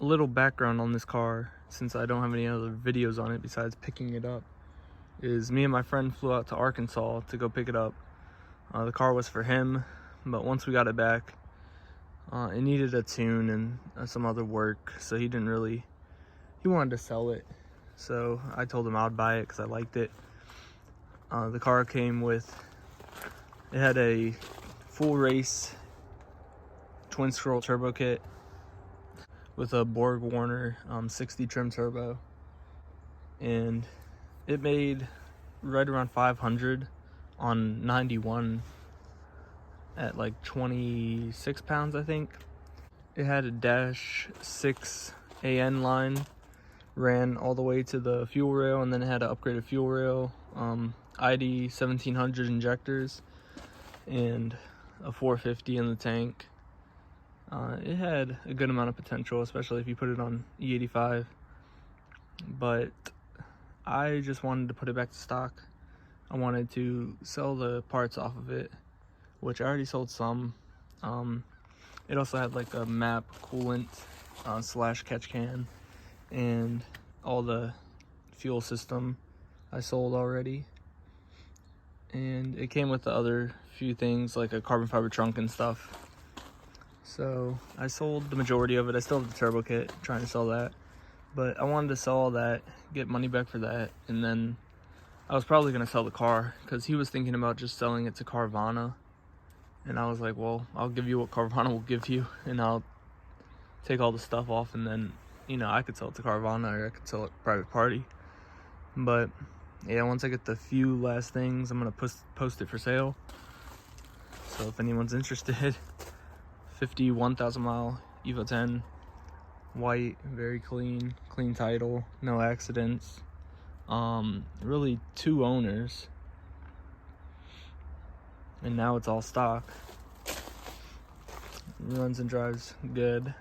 a little background on this car, since I don't have any other videos on it besides picking it up, is me and my friend flew out to Arkansas to go pick it up. The car was for him, but once we got it back, it needed a tune and some other work, so he wanted to sell it. So I told him I would buy it because I liked it. The car came with, it had a full race twin scroll turbo kit with a Borg Warner 60 trim turbo, and it made right around 500 on 91 at like 26 pounds, I think. It had a dash 6 AN line, ran all the way to the fuel rail, and then it had an upgraded fuel rail, ID 1700 injectors, and a 450 in the tank. It had a good amount of potential, especially if you put it on E85, but I just wanted to put it back to stock. I wanted to sell the parts off of it, which I already sold some. It also had like a map coolant slash catch can, and all the fuel system I sold already. And it came with the other few things like a carbon fiber trunk and stuff. So I sold the majority of it. I still have the turbo kit, trying to sell that. But I wanted to sell all that, get money back for that, and then I was probably going to sell the car because he was thinking about just selling it to Carvana. And I was like, well, I'll give you what Carvana will give you, and I'll take all the stuff off, and then, you know, I could sell it to Carvana or I could sell it to private party. But yeah, once I get the few last things, I'm going to post it for sale. So if anyone's interested, 51,000 mile EVO 10, white, very clean title, no accidents. Really 2 owners, and now it's all stock. Runs and drives good.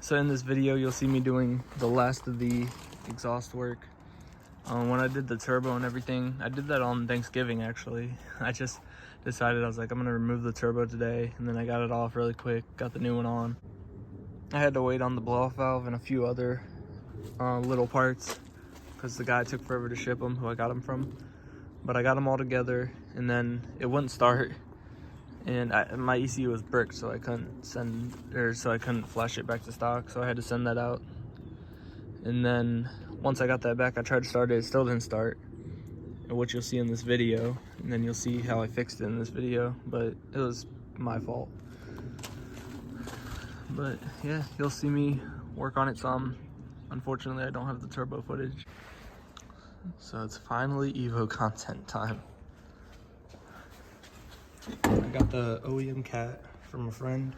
So in this video, you'll see me doing the last of the exhaust work. When I did the turbo and everything, I did that on Thanksgiving actually. I just decided, I was like, I'm gonna remove the turbo today, and then I got it off really quick, got the new one on. I had to wait on the blow-off valve and a few other little parts because the guy took forever to ship them, who I got them from. But I got them all together, and then it wouldn't start, and my ECU was bricked, so I couldn't flash it back to stock, so I had to send that out. And then once I got that back, I tried to start it, it still didn't start, which you'll see in this video, and then you'll see how I fixed it in this video, but it was my fault. But yeah, you'll see me work on it some. Unfortunately, I don't have the turbo footage. So it's finally EVO content time. I got the OEM cat from a friend.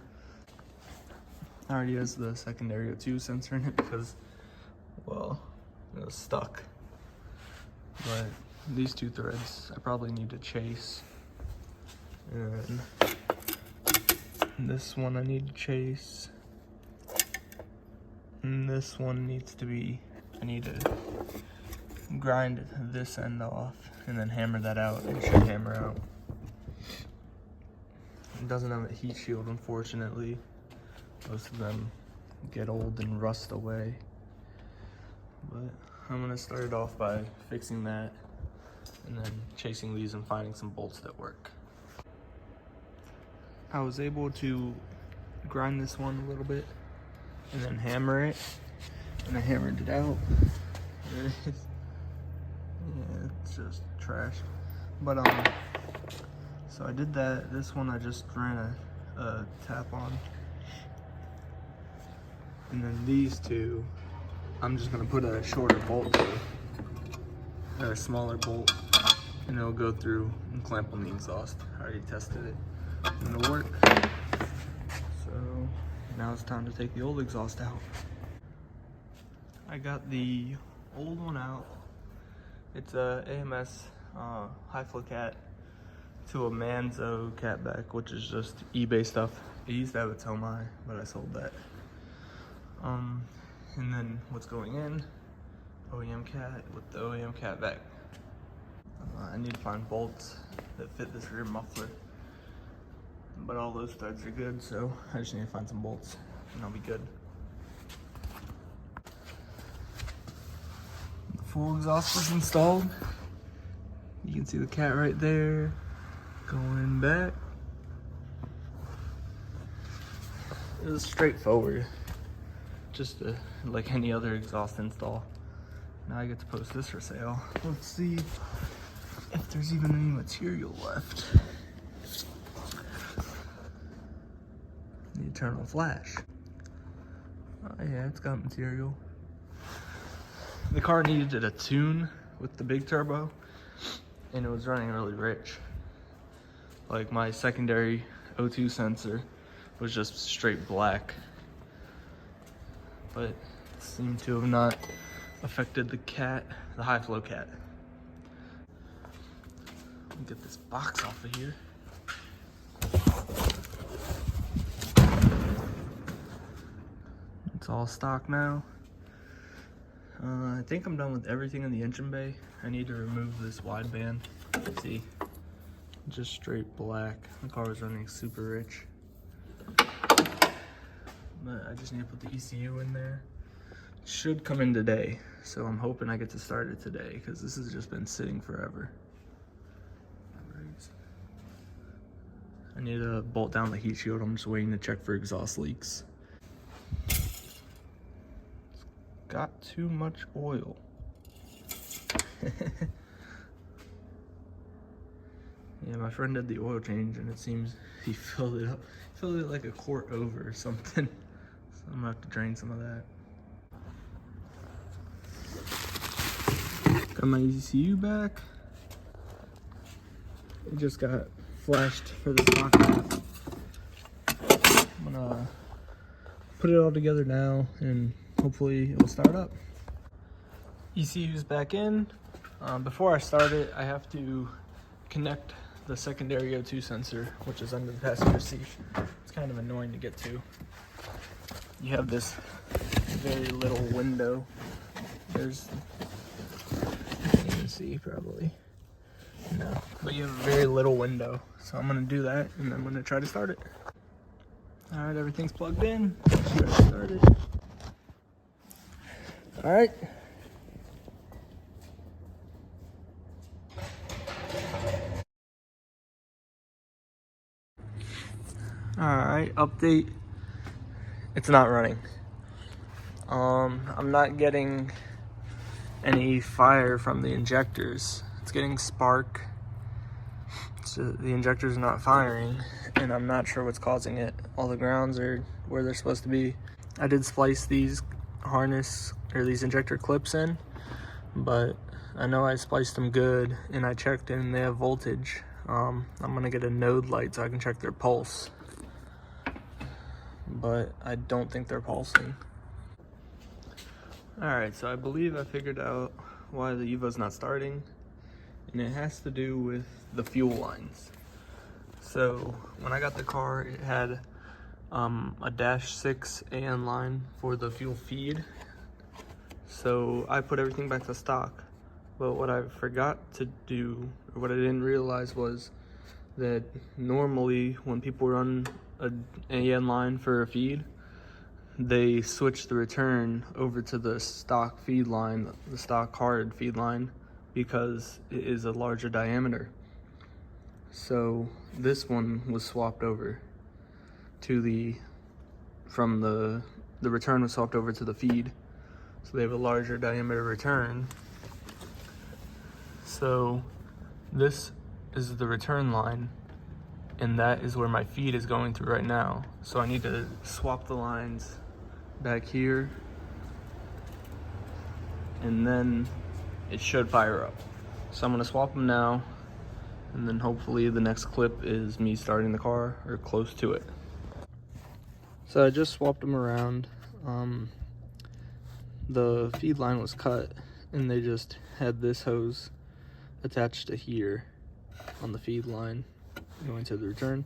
I already has the secondary O2 sensor in it because, well, it was stuck. But these 2 threads I probably need to chase. And this one I need to chase. And this one needs to be, I need to grind this end off and then hammer that out. It should hammer out. It doesn't have a heat shield, unfortunately. Most of them get old and rust away. But I'm gonna start it off by fixing that and then chasing these and finding some bolts that work. I was able to grind this one a little bit and then hammer it, and I hammered it out. There it is. Yeah, it's just trash. But so I did that. This one I just ran a tap on, and then these 2 I'm just gonna put a shorter bolt through, or a smaller bolt, and it'll go through and clamp on the exhaust. I already tested it and it'll work. So now it's time to take the old exhaust out. I got the old one out. It's a AMS high flow cat to a Manzo catback, which is just eBay stuff. It used to have a Tomai, but I sold that. And then what's going in, OEM cat with the OEM catback. I need to find bolts that fit this rear muffler, but all those threads are good, so I just need to find some bolts and I'll be good. Full exhaust is installed. You can see the cat right there. Going back. It was straightforward. Just like any other exhaust install. Now I get to post this for sale. Let's see if there's even any material left. The Eternal Flash. Oh yeah, it's got material. The car needed a tune with the big turbo, and it was running really rich. Like my secondary O2 sensor was just straight black, but it seemed to have not affected the cat, the high flow cat. Let me get this box off of here. It's all stock now. I think I'm done with everything in the engine bay. I need to remove this wideband. See, just straight black. The car was running super rich. But I just need to put the ECU in there. It should come in today, so I'm hoping I get to start it today because this has just been sitting forever. I need to bolt down the heat shield. I'm just waiting to check for exhaust leaks. Got too much oil. Yeah, my friend did the oil change and it seems he filled it up. Filled it like a quart over or something. So I'm gonna have to drain some of that. Got my ECU back. It just got flashed for the stock map. I'm gonna put it all together now and hopefully it will start up. ECU's back in. Before I start it, I have to connect the secondary O2 sensor, which is under the passenger seat. It's kind of annoying to get to. You have this very little window. There's, you can see probably. No, but you have a very little window. So I'm gonna do that and I'm gonna try to start it. All right, everything's plugged in. Let's try to start it. All right. All right, update. It's not running. I'm not getting any fire from the injectors. It's getting spark. So the injector's not firing, and I'm not sure what's causing it. All the grounds are where they're supposed to be. I did splice these harness or these injector clips in, but I know I spliced them good and I checked and they have voltage. I'm gonna get a node light so I can check their pulse, but I don't think they're pulsing. All right, so I believe I figured out why the Evo's not starting, and it has to do with the fuel lines. So when I got the car, it had a -6 AN line for the fuel feed. So I put everything back to stock. But what I forgot to do, or what I didn't realize, was that normally when people run an AN line for a feed, they switch the return over to the stock feed line, the stock hard feed line, because it is a larger diameter. So this one was swapped over to the return was swapped over to the feed. So they have a larger diameter return. So this is the return line, and that is where my feed is going through right now. So I need to swap the lines back here, and then it should fire up. So I'm gonna swap them now, and then hopefully the next clip is me starting the car or close to it. So I just swapped them around. The feed line was cut and they just had this hose attached to here on the feed line going to the return.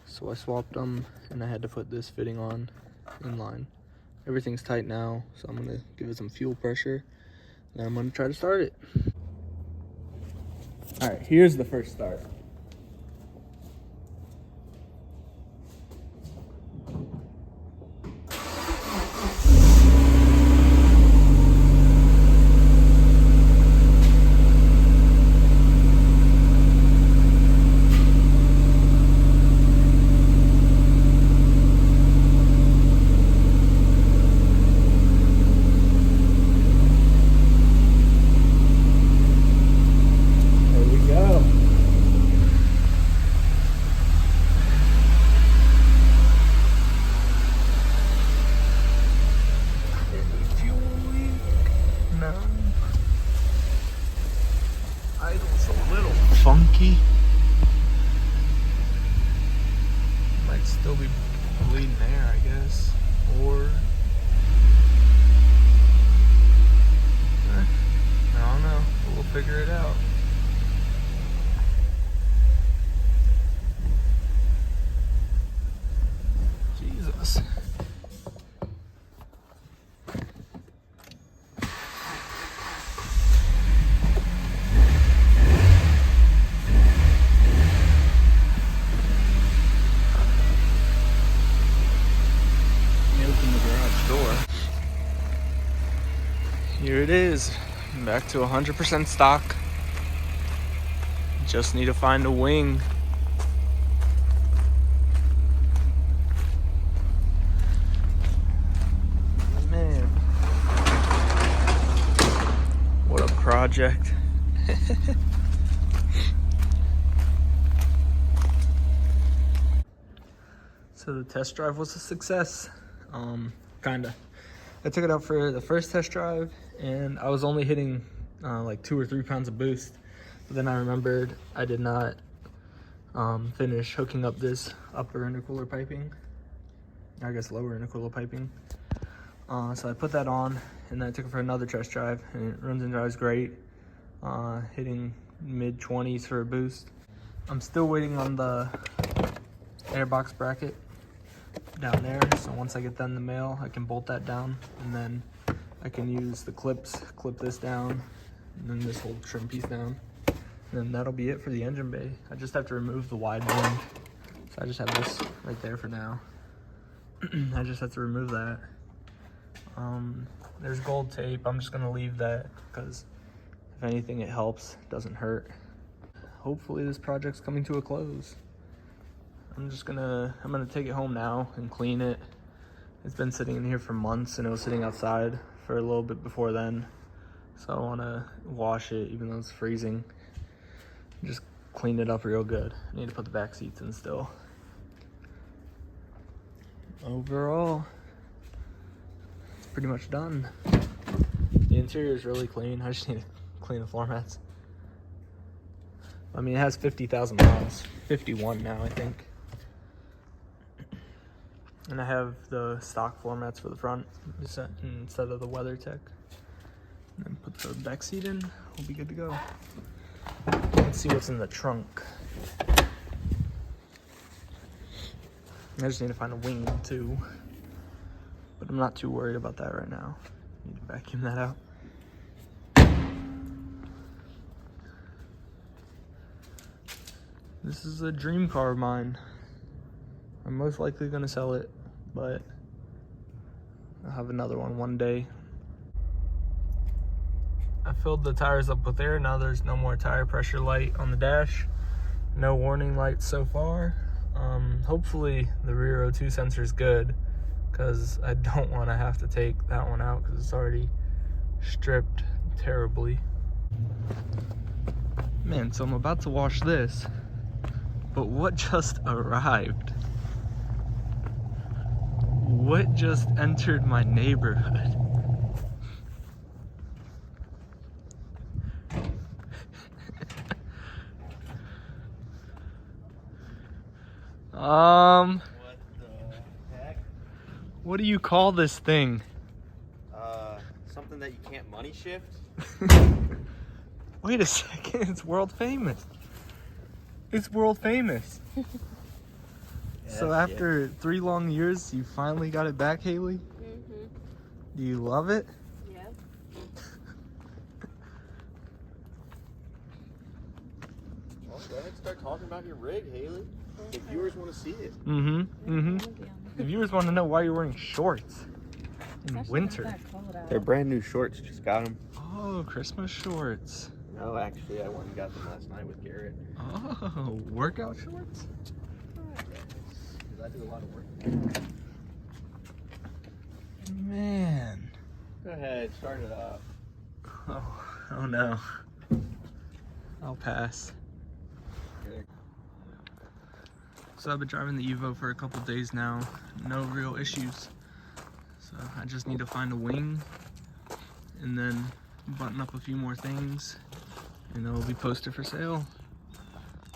So I swapped them and I had to put this fitting on in line. Everything's tight now, so I'm gonna give it some fuel pressure and I'm gonna try to start it. All right, here's the first start. Here it is, back to 100% stock. Just need to find a wing. Man, what a project. So the test drive was a success, kinda. I took it out for the first test drive and I was only hitting like 2 or 3 pounds of boost. But then I remembered I did not finish hooking up this upper intercooler piping. I guess lower intercooler piping. So I put that on and then I took it for another test drive and it runs and drives great. Hitting mid 20s for a boost. I'm still waiting on the airbox bracket down there, so once I get that in the mail I can bolt that down and then I can use the clips, clip this down and then this whole trim piece down, and then that'll be it for the engine bay. I just have to remove the wide band, so I just have this right there for now. I just have to remove that. There's gold tape. I'm just gonna leave that because if anything it helps, it doesn't hurt. Hopefully this project's coming to a close. I'm gonna take it home now and clean it. It's been sitting in here for months and it was sitting outside for a little bit before then. So I wanna wash it even though it's freezing. Just clean it up real good. I need to put the back seats in still. Overall, it's pretty much done. The interior is really clean. I just need to clean the floor mats. I mean, it has 50,000 miles, 51 now, I think. And I have the stock floor mats for the front instead of the WeatherTech. And then put the back seat in, we'll be good to go. Let's see what's in the trunk. I just need to find a wing too, but I'm not too worried about that right now. Need to vacuum that out. This is a dream car of mine. I'm most likely gonna sell it, but I'll have another one day. I filled the tires up with air. Now there's no more tire pressure light on the dash. No warning lights so far. Hopefully the rear O2 sensor is good because I don't want to have to take that one out because it's already stripped terribly. Man, so I'm about to wash this, but what just arrived? What just entered my neighborhood? What the heck? What do you call this thing? Something that you can't money shift? Wait a second, it's world famous. It's world famous. So after 3 long years, you finally got it back, Haley? Mm-hmm. Do you love it? Yeah. Well, go ahead and start talking about your rig, Haley. The viewers want to see it. The viewers want to know why you're wearing shorts in winter. They're brand new shorts, just got them. Oh, Christmas shorts. No, actually, I went and got them last night with Garrett. Oh, workout shorts? Because I do a lot of work. Man. Go ahead, start it up. Oh no. I'll pass. Okay. So I've been driving the Evo for a couple days now. No real issues. So I just need to find a wing and then button up a few more things and it'll be posted for sale.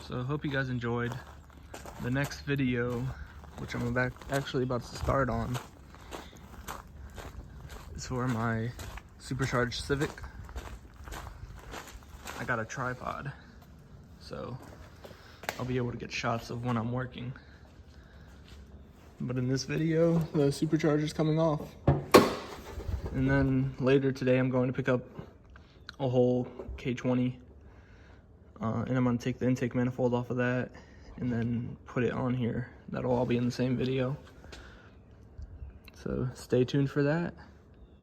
So I hope you guys enjoyed. The next video, which I'm actually about to start on, is for my supercharged Civic. I got a tripod, so I'll be able to get shots of when I'm working. But in this video, the supercharger's coming off. And then later today, I'm going to pick up a whole K20. And I'm gonna take the intake manifold off of that and then put it on here. That'll all be in the same video. So stay tuned for that.